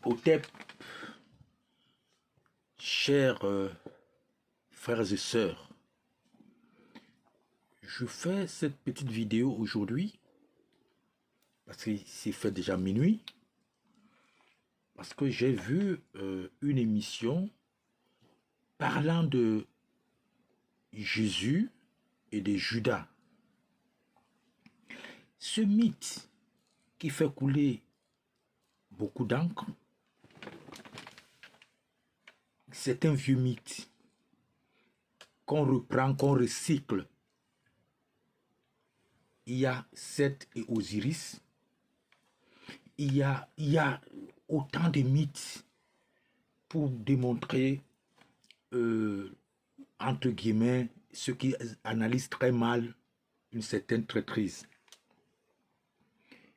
Otep, chers frères et sœurs, je fais cette petite vidéo aujourd'hui parce qu'il s'est fait déjà minuit, parce que j'ai vu une émission parlant de Jésus et de Judas. Ce mythe qui fait couler beaucoup d'encre, c'est un vieux mythe qu'on reprend, qu'on recycle. Il y a Seth et Osiris. Il y a autant de mythes pour démontrer, entre guillemets, ceux qui analysent très mal une certaine traîtrise.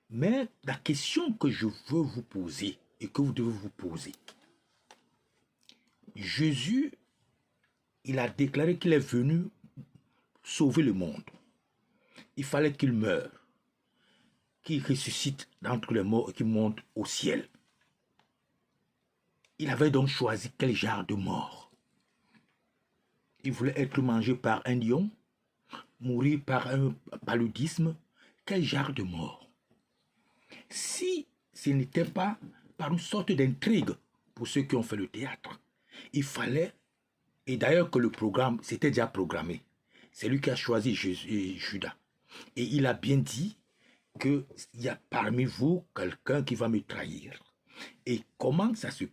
Mais la question que je veux vous poser et que vous devez vous poser, Jésus, il a déclaré qu'il est venu sauver le monde. Il fallait qu'il meure, qu'il ressuscite d'entre les morts et qu'il monte au ciel. Il avait donc choisi quel genre de mort. Il voulait être mangé par un lion, mourir par un paludisme. Quel genre de mort? Si ce n'était pas par une sorte d'intrigue pour ceux qui ont fait le théâtre, il fallait, et d'ailleurs que le programme, c'était déjà programmé, c'est lui qui a choisi Judas. Et il a bien dit qu'il y a parmi vous quelqu'un qui va me trahir. Et comment ça se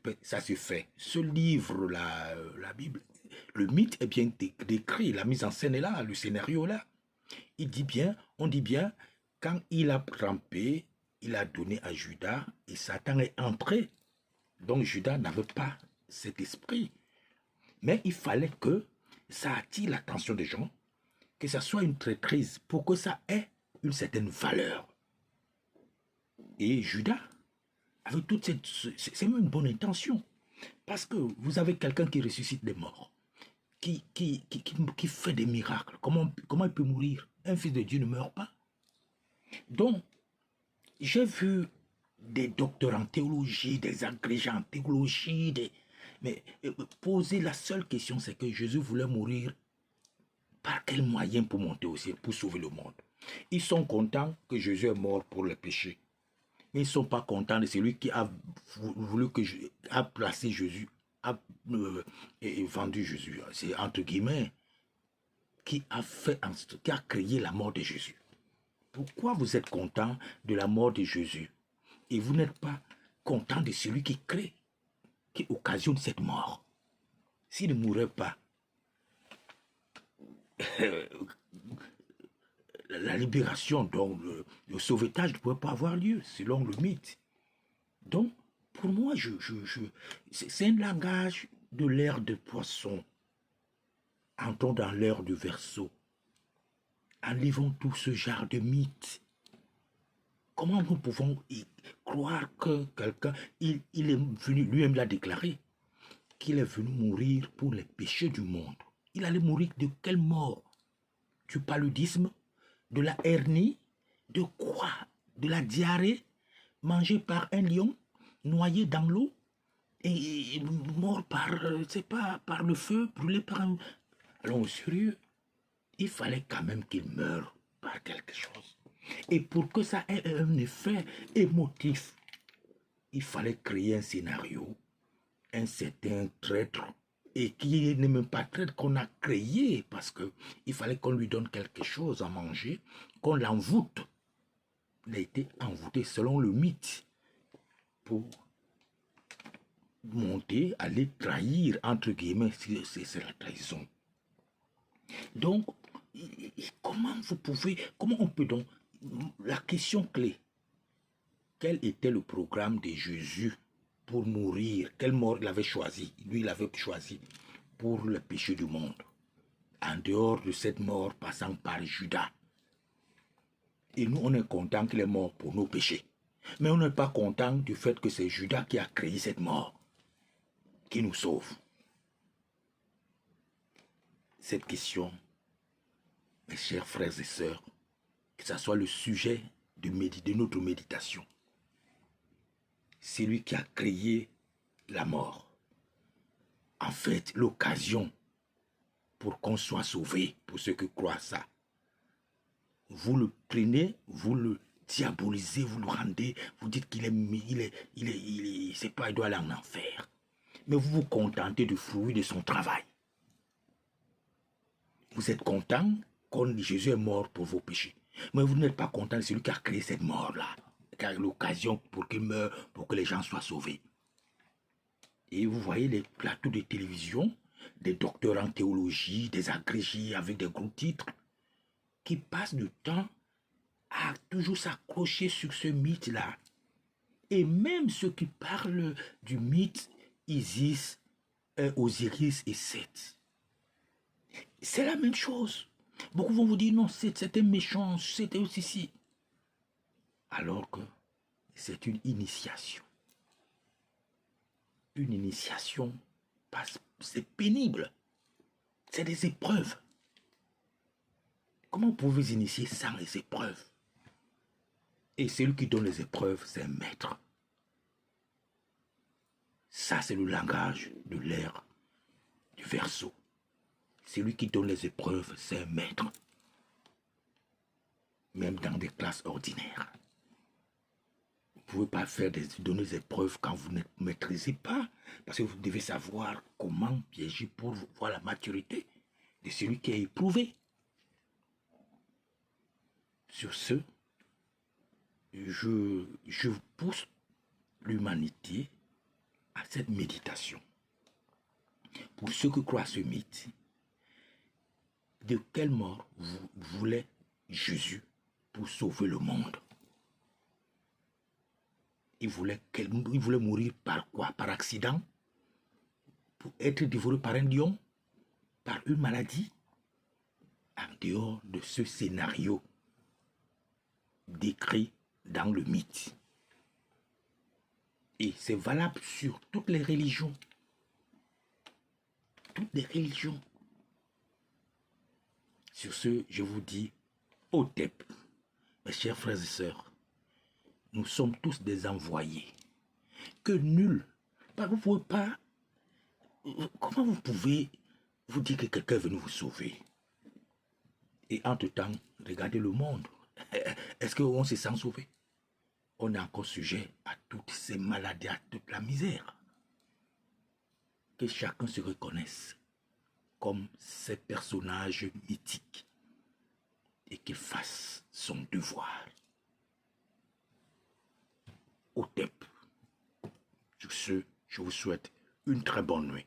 fait? Ce livre, la Bible, le mythe est bien décrit, la mise en scène est là, le scénario est là. On dit bien, quand il a rampé, il a donné à Judas et Satan est entré. Donc Judas n'avait pas cet esprit. Mais il fallait que ça attire l'attention des gens, que ça soit une traîtrise pour que ça ait une certaine valeur. Et Judas, avec toute cette... C'est même une bonne intention. Parce que vous avez quelqu'un qui ressuscite des morts, qui fait des miracles. Comment il peut mourir? Un fils de Dieu ne meurt pas. Donc, j'ai vu des docteurs en théologie, des agrégés en théologie, mais poser la seule question, c'est que Jésus voulait mourir par quel moyen pour monter au ciel, pour sauver le monde? Ils sont contents que Jésus est mort pour le péché. Mais ils ne sont pas contents de celui qui a voulu a placé Jésus, a vendu Jésus. C'est entre guillemets, qui a créé la mort de Jésus. Pourquoi vous êtes content de la mort de Jésus et vous n'êtes pas content de celui qui crée, qui occasionne cette mort? S'il ne mourait pas, la libération, donc le sauvetage ne pouvait pas avoir lieu, selon le mythe. Donc, pour moi, c'est un langage de l'ère de poisson. Entrons dans l'ère du Verseau. Enlevons tout ce genre de mythes. Comment nous pouvons y croire que quelqu'un, il est venu, lui-même l'a déclaré, qu'il est venu mourir pour les péchés du monde. Il allait mourir de quelle mort? Du paludisme? De la hernie? De quoi? De la diarrhée? Mangé par un lion? Noyé dans l'eau? Et mort par, c'est pas, par le feu, brûlé par un... Alors, au sérieux, il fallait quand même qu'il meure par quelque chose. Et pour que ça ait un effet émotif, il fallait créer un scénario, un certain traître, et qui n'est même pas traître, qu'on a créé, parce qu'il fallait qu'on lui donne quelque chose à manger, qu'on l'envoûte. Il a été envoûté selon le mythe, pour monter, aller trahir, entre guillemets, c'est la trahison. Donc, comment on peut donc, la question clé, quel était le programme de Jésus pour mourir? Quelle mort il avait choisi? Lui, il avait choisi pour le péché du monde. En dehors de cette mort passant par Judas. Et nous, on est content qu'il est mort pour nos péchés. Mais on n'est pas content du fait que c'est Judas qui a créé cette mort, qui nous sauve. Cette question, mes chers frères et sœurs, que ce soit le sujet de notre méditation. c'est lui qui a créé la mort. En fait, l'occasion pour qu'on soit sauvé, pour ceux qui croient ça. Vous le prenez, vous le diabolisez, vous le rendez, vous dites qu'il est, c'est pas, il doit aller en enfer. Mais vous vous contentez du fruit de son travail. Vous êtes content quand Jésus est mort pour vos péchés. Mais vous n'êtes pas content de celui qui a créé cette mort-là, qui a l'occasion pour qu'il meure, pour que les gens soient sauvés. Et vous voyez les plateaux de télévision, des docteurs en théologie, des agrégés avec des gros titres, qui passent du temps à toujours s'accrocher sur ce mythe-là. Et même ceux qui parlent du mythe Isis, Osiris et Seth, c'est la même chose. Beaucoup vont vous dire non, c'était méchant, c'était aussi si. Alors que c'est une initiation. Une initiation, c'est pénible. C'est des épreuves. Comment pouvez-vous initier sans les épreuves? Et celui qui donne les épreuves, c'est un maître. Ça, c'est le langage de l'ère du Verseau. Celui qui donne les épreuves, c'est un maître. Même dans des classes ordinaires. Vous ne pouvez pas donner des épreuves quand vous ne maîtrisez pas. Parce que vous devez savoir comment piéger pour voir la maturité de celui qui a éprouvé. Sur ce, je pousse l'humanité à cette méditation. Pour ceux qui croient à ce mythe, de quelle mort voulait Jésus pour sauver le monde? Il voulait mourir par quoi? Par accident? Pour être dévoré par un lion? Par une maladie? En dehors de ce scénario décrit dans le mythe. Et c'est valable sur toutes les religions. Toutes les religions. Sur ce, je vous dis, Otep, mes chers frères et sœurs, nous sommes tous des envoyés. Que nul, vous pouvez pas, comment vous pouvez vous dire que quelqu'un est venu vous sauver? Et entre-temps, regardez le monde. Est-ce qu'on se sent sauvé? On est encore sujet à toutes ces maladies, à toute la misère. Que chacun se reconnaisse comme ces personnages mythiques et qu'il fasse son devoir. Otep. Sur ce, je vous souhaite une très bonne nuit.